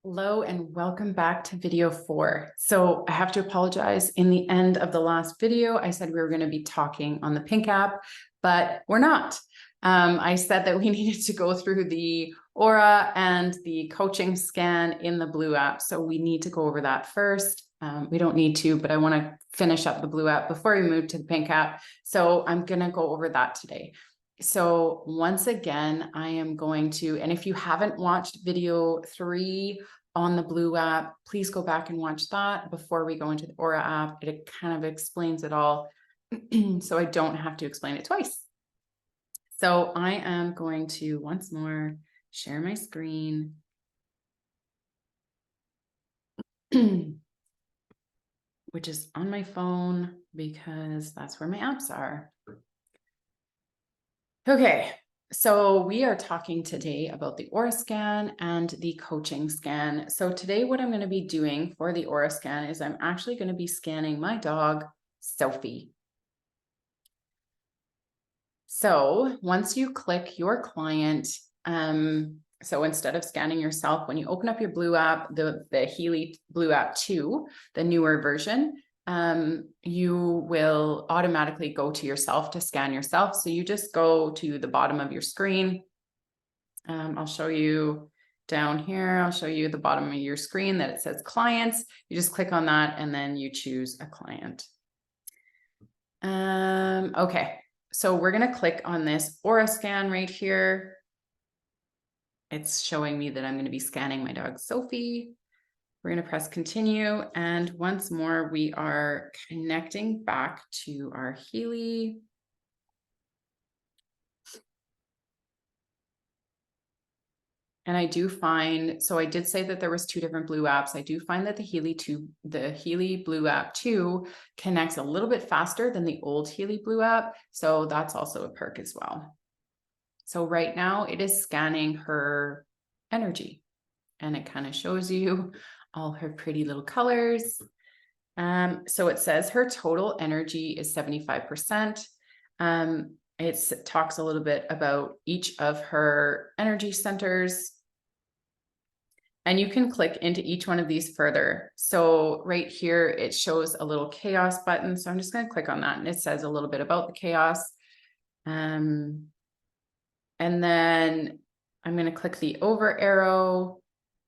Hello and welcome back to video 4. So I have to apologize. In the end of the last video, I said we were going to be talking on the pink app, but we're not. I said that we needed to go through the aura and the coaching scan in the blue app. So we need to go over that first. We don't need to, but I want to finish up the blue app before we move to the pink app. So I'm going to go over that today. So once again, I am going to, and if you haven't watched video 3 on the blue app, please go back and watch that before we go into the Aura app. It kind of explains it all. So I don't have to explain it twice. So I am going to once more share my screen. Which is on my phone because that's where my apps are. Okay, so we are talking today about the Aura scan and the coaching scan. So today what I'm going to be doing for the Aura scan is I'm actually going to be scanning my dog, Sophie. So once you click your client, so instead of scanning yourself, when you open up your blue app, the Healy blue app 2, the newer version, you will automatically go to yourself to scan yourself. So you just go to the bottom of your screen. I'll show you down here. I'll show you the bottom of your screen that it says clients. You just click on that and then you choose a client. Okay, so we're going to click on this Aura scan right here. It's showing me that I'm going to be scanning my dog, Sophie. We're going to press continue. And once more, we are connecting back to our Healy. And I do find, so I did say that there was 2 different blue apps. I do find that the Healy blue app 2 connects a little bit faster than the old Healy blue app. So that's also a perk as well. So right now it is scanning her energy and it kind of shows you all her pretty little colors. So it says her total energy is 75%. It talks a little bit about each of her energy centers. And you can click into each one of these further. So right here, it shows a little chaos button. So I'm just going to click on that and it says a little bit about the chaos. And then I'm going to click the over arrow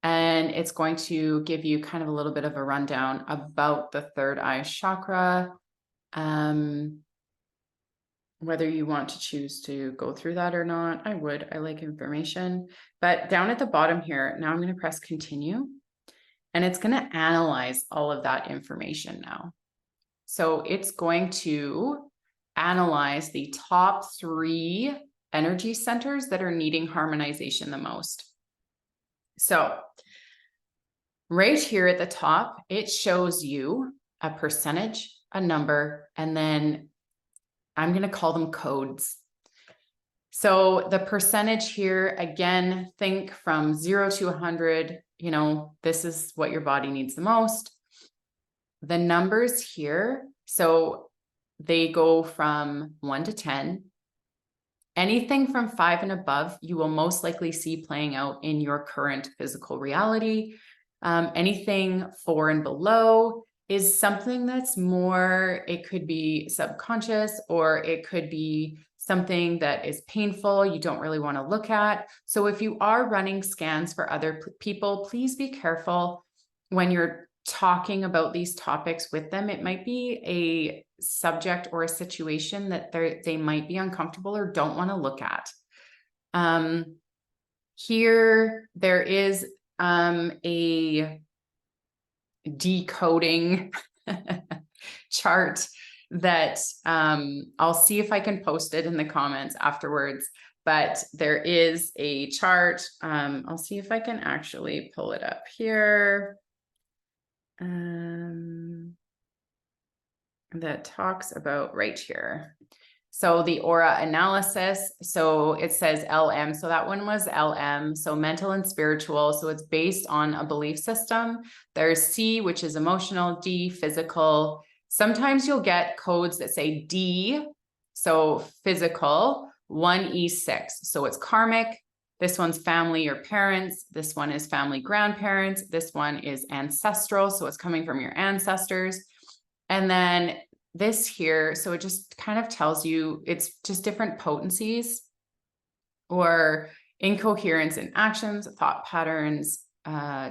and it's going to give you kind of a little bit of a rundown about the third eye chakra. Whether you want to choose to go through that or not, I would. I like information. But down at the bottom here, now I'm going to press continue. And it's going to analyze all of that information now. So it's going to analyze the top 3 energy centers that are needing harmonization the most. So right here at the top, it shows you a percentage, a number, and then I'm going to call them codes. So the percentage here, again, think from 0 to 100, you know, this is what your body needs the most. The numbers here, so they go from 1 to 10. Anything from 5 and above, you will most likely see playing out in your current physical reality. Anything 4 and below is something that's more, it could be subconscious or it could be something that is painful, you don't really want to look at. So if you are running scans for other people, please be careful when you're talking about these topics with them. It might be a subject or a situation that they might be uncomfortable or don't want to look at. Here, there is a decoding chart that I'll see if I can post it in the comments afterwards, but there is a chart. I'll see if I can actually pull it up here. That talks about right here. So the aura analysis, so it says LM. So that one was LM, so mental and spiritual. So it's based on a belief system. There's C, which is emotional, D, physical. Sometimes you'll get codes that say D, so physical, 1E6. So it's karmic, This one's family or parents. This one is family grandparents. This one is ancestral. So it's coming from your ancestors. And then this here, so it just kind of tells you it's just different potencies or incoherence in actions, thought patterns,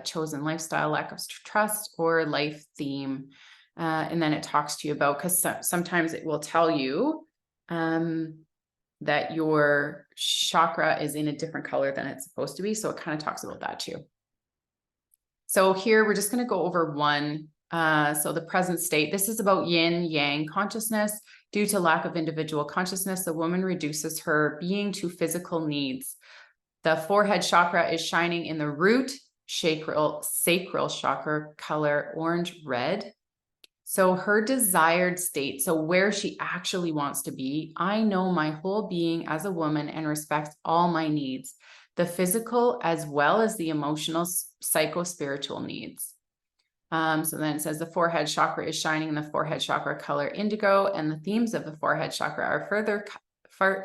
chosen lifestyle, lack of trust, or life theme. And then it talks to you about, because sometimes it will tell you that your chakra is in a different color than it's supposed to be. So it kind of talks about that too. So here we're just going to go over one. So the present state, this is about yin yang consciousness. Due to lack of individual consciousness, the woman reduces her being to physical needs. The forehead chakra is shining in the root sacral chakra color orange red. So her desired state, so where she actually wants to be, I know my whole being as a woman and respects all my needs, the physical as well as the emotional, psycho-spiritual needs. So then it says the forehead chakra is shining in the forehead chakra color indigo, and the themes of the forehead chakra are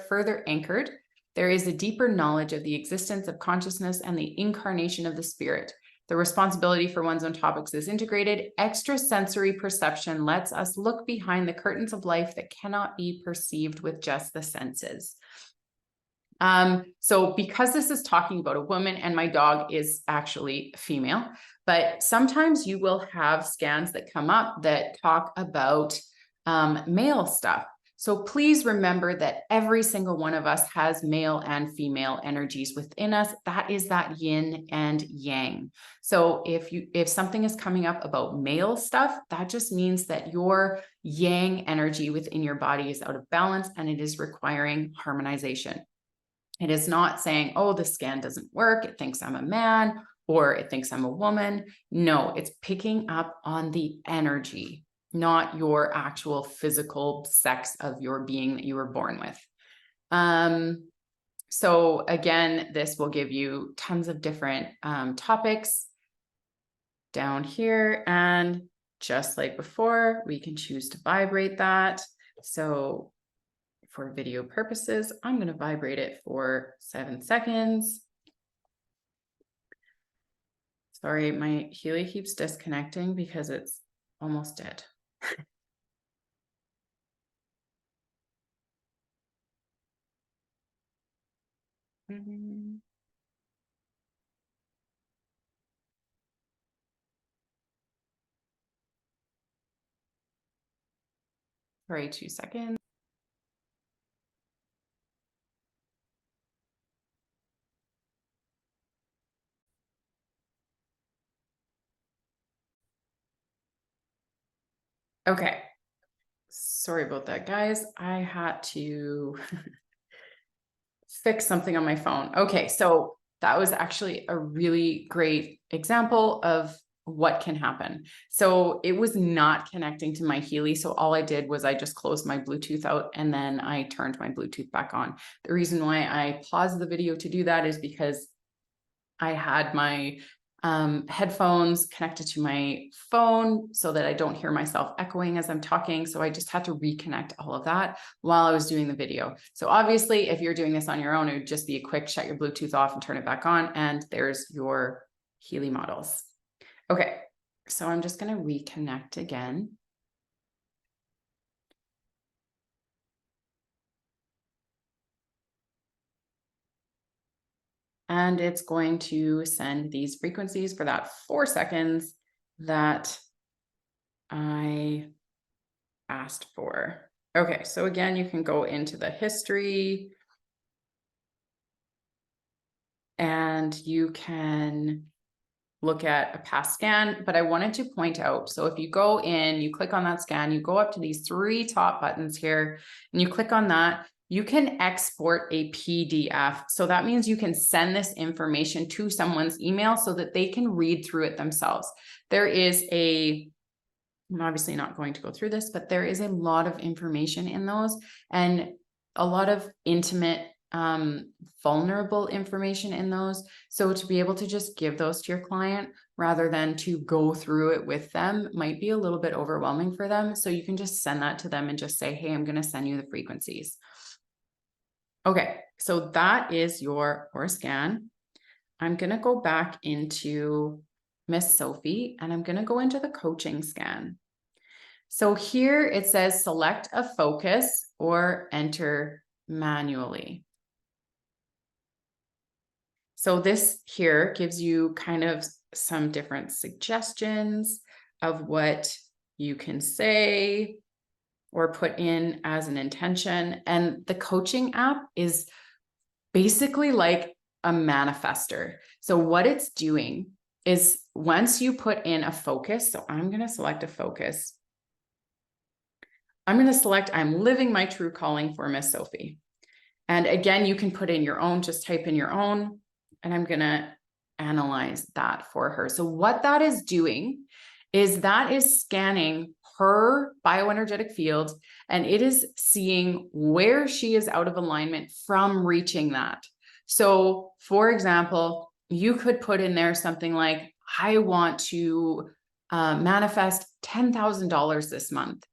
further anchored. There is a deeper knowledge of the existence of consciousness and the incarnation of the spirit. The responsibility for one's own topics is integrated. Extrasensory perception lets us look behind the curtains of life that cannot be perceived with just the senses. So because this is talking about a woman, and my dog is actually female, but sometimes you will have scans that come up that talk about male stuff. So please remember that every single one of us has male and female energies within us. That is that yin and yang. So if something is coming up about male stuff, that just means that your yang energy within your body is out of balance and it is requiring harmonization. It is not saying, oh, the scan doesn't work. It thinks I'm a man or it thinks I'm a woman. No, it's picking up on the energy, not your actual physical sex of your being that you were born with. So again, this will give you tons of different topics down here. And just like before, we can choose to vibrate that. So for video purposes, I'm going to vibrate it for 7 seconds. Sorry, my Healy keeps disconnecting because it's almost dead. Sorry, 2 seconds. Okay. Sorry about that, guys. I had to fix something on my phone. Okay, so that was actually a really great example of what can happen. So it was not connecting to my Healy. So all I did was I just closed my Bluetooth out and then I turned my Bluetooth back on. The reason why I paused the video to do that is because I had my headphones connected to my phone so that I don't hear myself echoing as I'm talking. So I just had to reconnect all of that while I was doing the video. So obviously, if you're doing this on your own, it would just be a quick shut your Bluetooth off and turn it back on. And there's your Healy models. Okay, so I'm just going to reconnect again. And it's going to send these frequencies for that 4 seconds that I asked for. Okay, so again, you can go into the history and you can look at a past scan, but I wanted to point out, so if you go in, you click on that scan, you go up to these 3 top buttons here, and you click on that, you can export a PDF. So that means you can send this information to someone's email so that they can read through it themselves. There is I'm obviously not going to go through this, but there is a lot of information in those and a lot of intimate, vulnerable information in those. So to be able to just give those to your client rather than to go through it with them might be a little bit overwhelming for them. So you can just send that to them and just say, hey, I'm going to send you the frequencies. Okay, So that is your core scan. I'm going to go back into Miss Sophie and I'm going to go into the coaching scan. So here it says select a focus or enter manually. So this here gives you kind of some different suggestions of what you can say or put in as an intention. And the coaching app is basically like a manifester. So what it's doing is once you put in a focus, so I'm going to select a focus. I'm going to select, I'm living my true calling for Miss Sophie. And again, you can put in your own, just type in your own, and I'm going to analyze that for her. So what that is doing is that is scanning her bioenergetic field, and it is seeing where she is out of alignment from reaching that. So for example, you could put in there something like, I want to manifest $10,000 this month.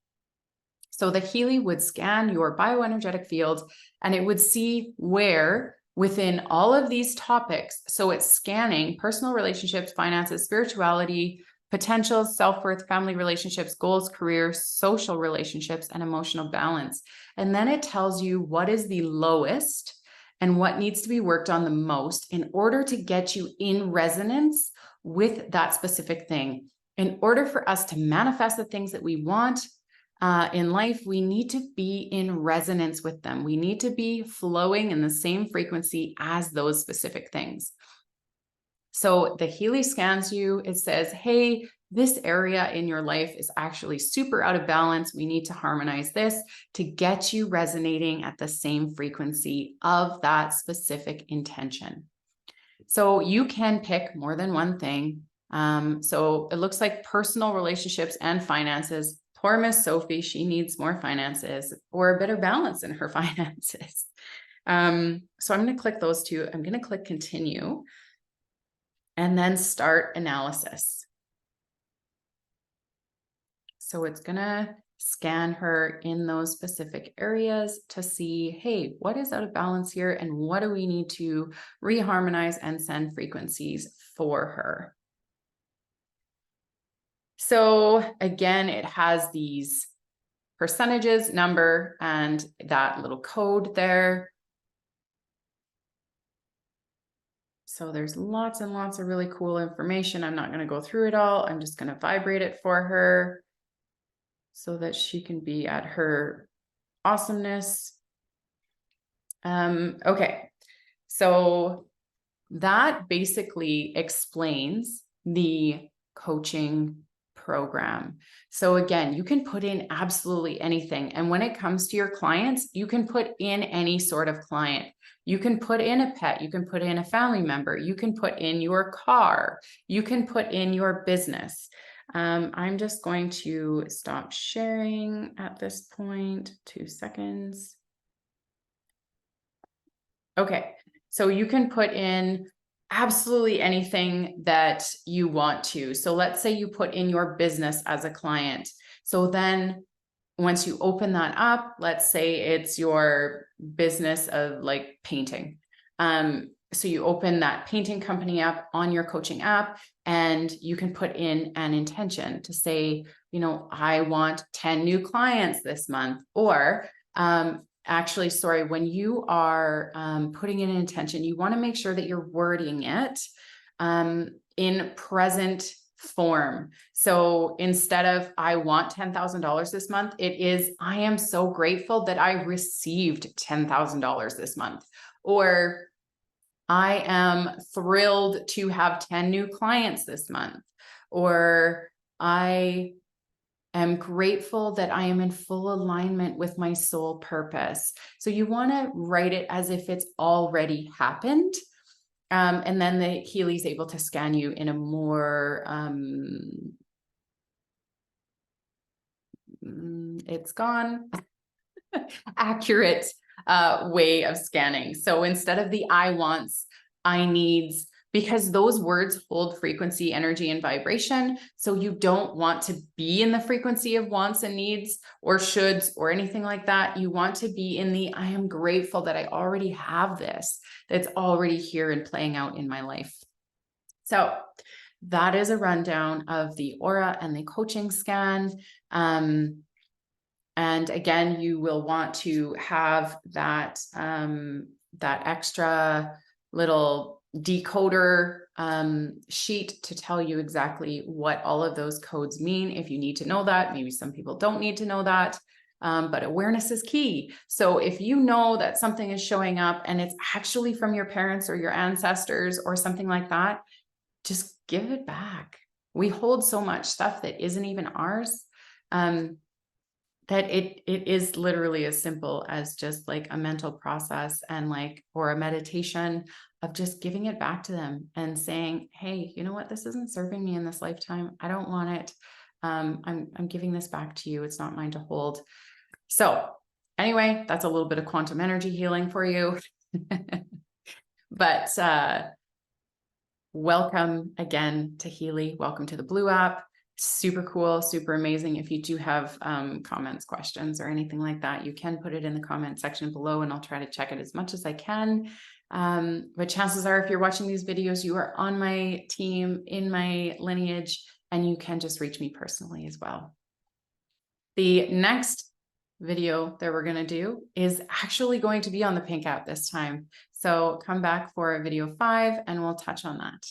So the Healy would scan your bioenergetic field and it would see where within all of these topics. So it's scanning personal relationships, finances, spirituality, potential, self-worth, family relationships, goals, career, social relationships, and emotional balance. And then it tells you what is the lowest and what needs to be worked on the most in order to get you in resonance with that specific thing. In order for us to manifest the things that we want, in life, we need to be in resonance with them. We need to be flowing in the same frequency as those specific things. So the Healy scans you. It says, hey, this area in your life is actually super out of balance. We need to harmonize this to get you resonating at the same frequency of that specific intention. So you can pick more than one thing. So it looks like personal relationships and finances. Poor Miss Sophie, she needs more finances or a better balance in her finances. So I'm going to click those two. I'm going to click continue and then start analysis. So it's going to scan her in those specific areas to see, hey, what is out of balance here and what do we need to reharmonize and send frequencies for her? So again, it has these percentages, number, and that little code there. So there's lots and lots of really cool information. I'm not going to go through it all. I'm just going to vibrate it for her so that she can be at her awesomeness. Okay, so that basically explains the coaching program. So again, you can put in absolutely anything. And when it comes to your clients, you can put in any sort of client. You can put in a pet, you can put in a family member, you can put in your car, you can put in your business. I'm just going to stop sharing at this point, 2 seconds. Okay, so you can put in absolutely anything that you want to. So let's say you put in your business as a client. So then once you open that up, let's say it's your business of like painting. So you open that painting company up on your coaching app and you can put in an intention to say, you know, I want 10 new clients this month, or actually, sorry, when you are putting in an intention, you want to make sure that you're wording it in present form. So instead of I want $10,000 this month, it is I am so grateful that I received $10,000 this month, or I am thrilled to have 10 new clients this month, or I am grateful that I am in full alignment with my soul purpose. So you want to write it as if it's already happened. And then the Healy is able to scan you in a more, it's gone, accurate way of scanning. So instead of the I wants, I needs, because those words hold frequency, energy, and vibration. So you don't want to be in the frequency of wants and needs or shoulds or anything like that. You want to be in the, I am grateful that I already have this, that's already here and playing out in my life. So that is a rundown of the aura and the coaching scan. And again, you will want to have that, that extra little decoder sheet to tell you exactly what all of those codes mean. If you need to know that, maybe some people don't need to know that, but awareness is key. So if you know that something is showing up and it's actually from your parents or your ancestors or something like that, just give it back. We hold so much stuff that isn't even ours, that it is literally as simple as just like a mental process and like, or a meditation of just giving it back to them and saying, hey, you know what, this isn't serving me in this lifetime. I don't want it. I'm giving this back to you. It's not mine to hold. So anyway, that's a little bit of quantum energy healing for you. But welcome again to Healy. Welcome to the Blue app. Super cool, super amazing. If you do have comments, questions, or anything like that, you can put it in the comment section below and I'll try to check it as much as I can. But chances are, if you're watching these videos, you are on my team, in my lineage, and you can just reach me personally as well. The next video that we're going to do is actually going to be on the Pink app this time. So come back for video 5 and we'll touch on that.